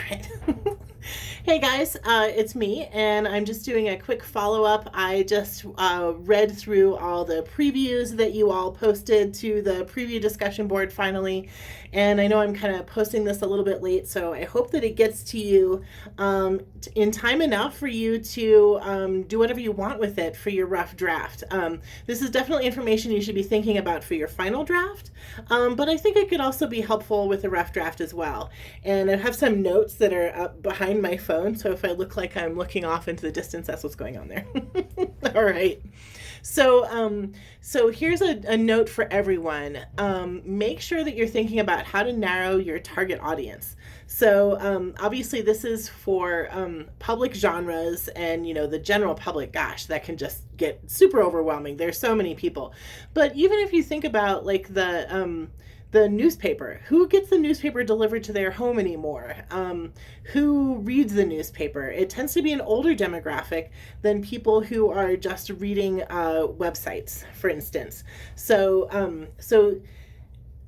right. Hey guys, it's me, and I'm just doing a quick follow up. I just read through all the previews that you all posted to the preview discussion board finally, and I know I'm kind of posting this a little bit late, so I hope that it gets to you in time enough for you to do whatever you want with it for your rough draft. This is definitely information you should be thinking about for your final draft, but I think it could also be helpful with a rough draft as well. And I have some notes that are up behind my phone, so if I look like I'm looking off into the distance, that's what's going on there. All right. So here's a note for everyone. Make sure that you're thinking about how to narrow your target audience. So obviously this is for public genres and the general public. Gosh, that can just get super overwhelming. There's so many people. But even if you think about like the newspaper. Who gets the newspaper delivered to their home anymore? Who reads the newspaper? It tends to be an older demographic than people who are just reading websites, for instance. So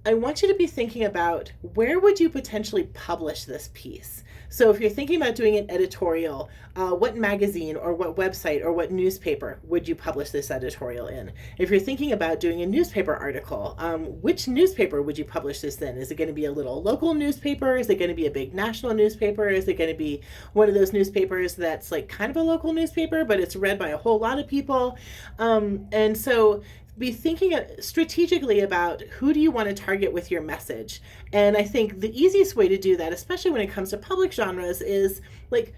I want you to be thinking about where would you potentially publish this piece. So if you're thinking about doing an editorial, what magazine or what website or what newspaper would you publish this editorial in? If you're thinking about doing a newspaper article, which newspaper would you publish this in? Is it going to be a little local newspaper? Is it going to be a big national newspaper? Is it going to be one of those newspapers that's like kind of a local newspaper, but it's read by a whole lot of people? And so be thinking strategically about who do you want to target with your message. And I think the easiest way to do that, especially when it comes to public genres, is like,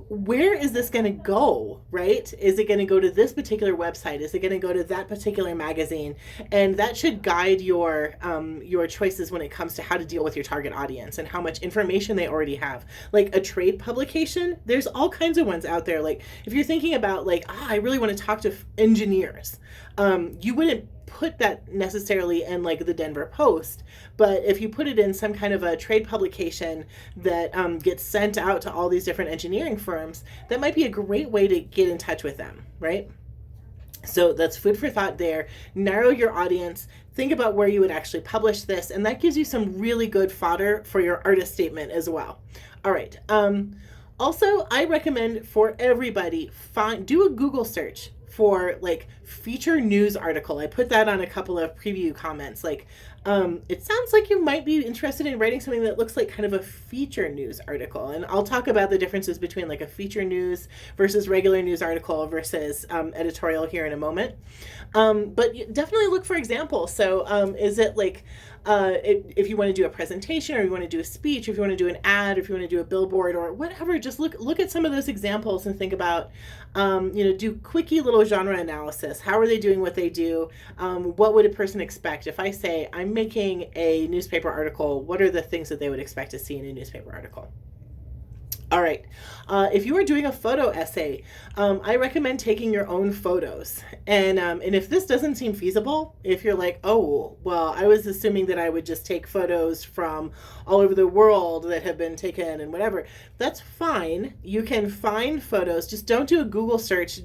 where is this going to go, right? Is it going to go to this particular website? Is it going to go to that particular magazine? And that should guide your choices when it comes to how to deal with your target audience and how much information they already have. Like a trade publication, there's all kinds of ones out there. Like if you're thinking about like, I really want to talk to engineers, you wouldn't put that necessarily in like the Denver Post, but if you put it in some kind of a trade publication that gets sent out to all these different engineering firms, that might be a great way to get in touch with them, right? So that's food for thought there. Narrow your audience. Think about where you would actually publish this, and that gives you some really good fodder for your artist statement as well. All right. Also, I recommend for everybody, do a Google search for like feature news article. I put that on a couple of preview comments. Like, it sounds like you might be interested in writing something that looks like kind of a feature news article. And I'll talk about the differences between like a feature news versus regular news article versus editorial here in a moment. But definitely look for examples. So is it like, if you want to do a presentation or you want to do a speech, or if you want to do an ad, or if you want to do a billboard or whatever, just look at some of those examples and think about, do quickie little genre analysis. How are they doing what they do? What would a person expect? If I say I'm making a newspaper article, what are the things that they would expect to see in a newspaper article? All right. If you are doing a photo essay, I recommend taking your own photos. And if this doesn't seem feasible, if you're like, oh, well, I was assuming that I would just take photos from all over the world that have been taken and whatever, that's fine. You can find photos. Just don't do a Google search,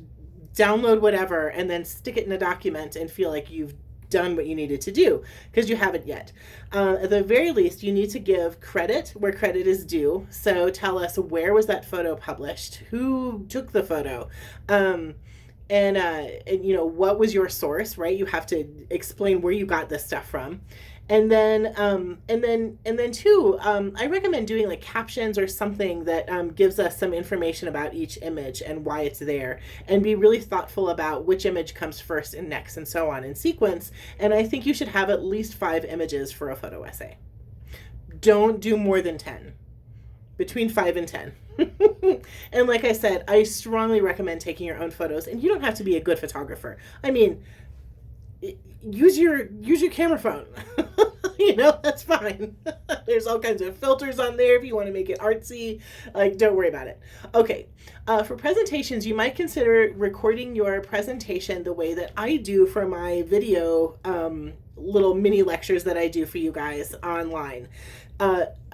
download whatever, and then stick it in a document and feel like you've done what you needed to do, because you haven't yet. At the very least, you need to give credit where credit is due. So tell us, where was that photo published? Who took the photo? And what was your source, right? You have to explain where you got this stuff from. And then too, I recommend doing like captions or something that gives us some information about each image and why it's there, and be really thoughtful about which image comes first and next and so on in sequence. And I think you should have at least 5 images for a photo essay. Don't do more than 10, between 5 and 10. And like I said, I strongly recommend taking your own photos, and you don't have to be a good photographer. I mean, use your camera phone. That's fine. There's all kinds of filters on there if you want to make it artsy. Like, don't worry about it. Okay. For presentations, you might consider recording your presentation the way that I do for my video little mini lectures that I do for you guys online.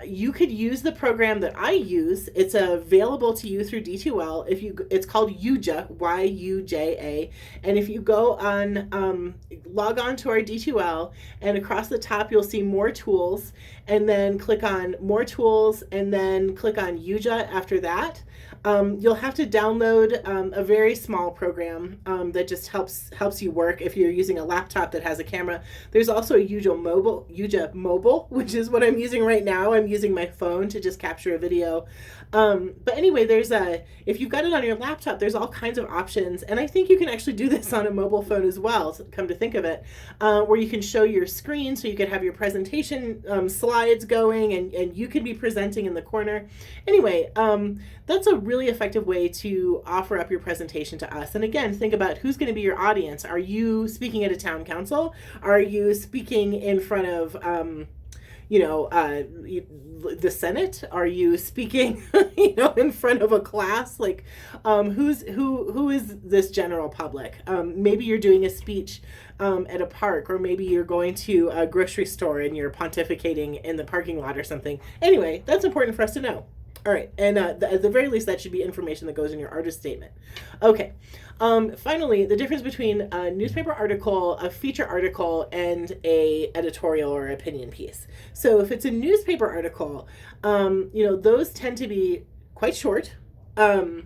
you could use the program that I use. It's available to you through D2L. It's called Yuja, Yuja, and if you go on, log on to our D2L, and across the top you'll see more tools, and then click on more tools, and then click on Yuja after that. You'll have to download a very small program that just helps you work if you're using a laptop that has a camera. There's also a Yuja Mobile, which is what I'm using right now. I'm using my phone to just capture a video. But anyway, if you've got it on your laptop, there's all kinds of options. And I think you can actually do this on a mobile phone as well, come to think of it, where you can show your screen, so you could have your presentation slides going, and you could be presenting in the corner. Anyway, that's a really effective way to offer up your presentation to us. And again, think about who's going to be your audience. Are you speaking at a town council? Are you speaking in front of the Senate? Are you speaking, in front of a class? Like, who is this general public? Maybe you're doing a speech at a park, or maybe you're going to a grocery store and you're pontificating in the parking lot or something. Anyway, that's important for us to know. All right, and at the very least, that should be information that goes in your artist statement. Okay, finally, the difference between a newspaper article, a feature article, and a editorial or opinion piece. So if it's a newspaper article, those tend to be quite short. Of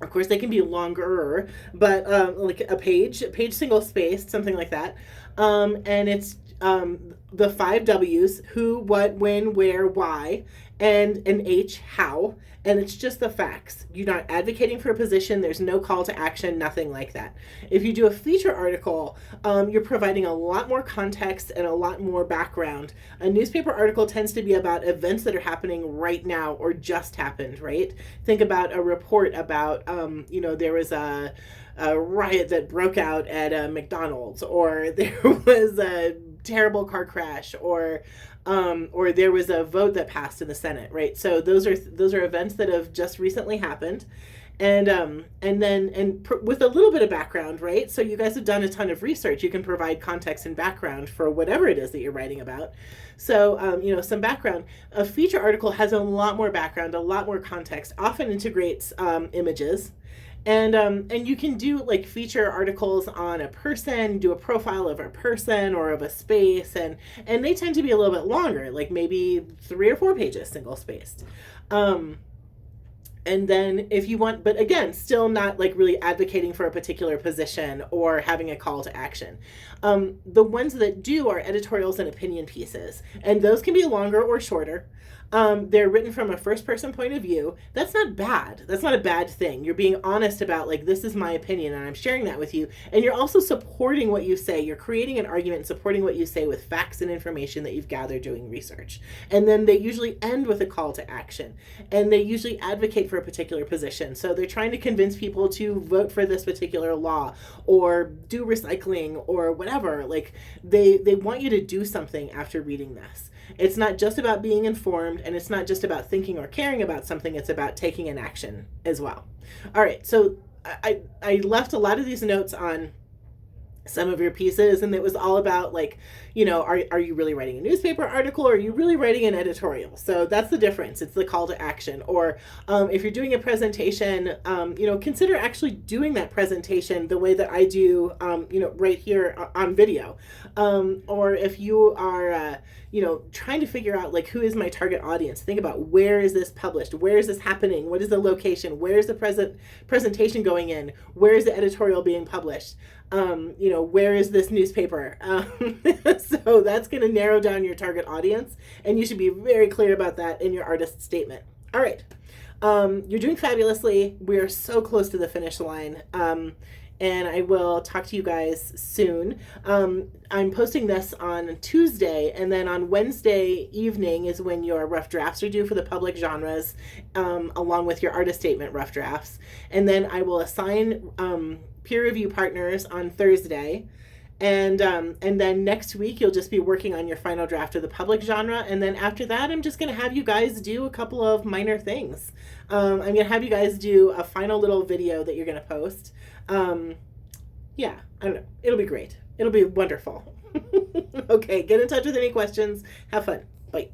course, they can be longer, but like a page single spaced, something like that. And it's the 5 W's: who, what, when, where, why, and an H, how. And it's just the facts. You're not advocating for a position. There's no call to action, nothing like that. If you do a feature article, you're providing a lot more context and a lot more background. A newspaper article tends to be about events that are happening right now or just happened, right? Think about a report about, there was a riot that broke out at a McDonald's, or there was a terrible car crash, or there was a vote that passed in the Senate, right? So those are events that have just recently happened, and with a little bit of background, right? So you guys have done a ton of research. You can provide context and background for whatever it is that you're writing about. So some background. A feature article has a lot more background, a lot more context. Often integrates images. And you can do like feature articles on a person, do a profile of a person or of a space, and they tend to be a little bit longer, like maybe 3 or 4 pages, single spaced. And then if you want, but again, still not like really advocating for a particular position or having a call to action. The ones that do are editorials and opinion pieces, and those can be longer or shorter. They're written from a first person point of view. That's not bad. That's not a bad thing. You're being honest about, like, this is my opinion and I'm sharing that with you. And you're also supporting what you say. You're creating an argument and supporting what you say with facts and information that you've gathered doing research. And then they usually end with a call to action. And they usually advocate for a particular position. So they're trying to convince people to vote for this particular law or do recycling or whatever. Like, they want you to do something after reading this. It's not just about being informed, and it's not just about thinking or caring about something. It's about taking an action as well. All right, so I left a lot of these notes on some of your pieces, and it was all about, like, are you really writing a newspaper article, or are you really writing an editorial? So that's the difference. It's the call to action. Or if you're doing a presentation, consider actually doing that presentation the way that I do, right here on video. Or if you are, trying to figure out, like, who is my target audience? Think about, where is this published? Where is this happening? What is the location? Where is the presentation going in? Where is the editorial being published? Where is this newspaper? So that's going to narrow down your target audience, and you should be very clear about that in your artist statement. All right. You're doing fabulously. We are so close to the finish line. And I will talk to you guys soon. I'm posting this on Tuesday, and then on Wednesday evening is when your rough drafts are due for the public genres, along with your artist statement rough drafts. And then I will assign peer review partners on Thursday. And then next week you'll just be working on your final draft of the public genre. And then after that, I'm just going to have you guys do a couple of minor things. I'm going to have you guys do a final little video that you're going to post. I don't know. It'll be great. It'll be wonderful. Okay, get in touch with any questions. Have fun. Bye.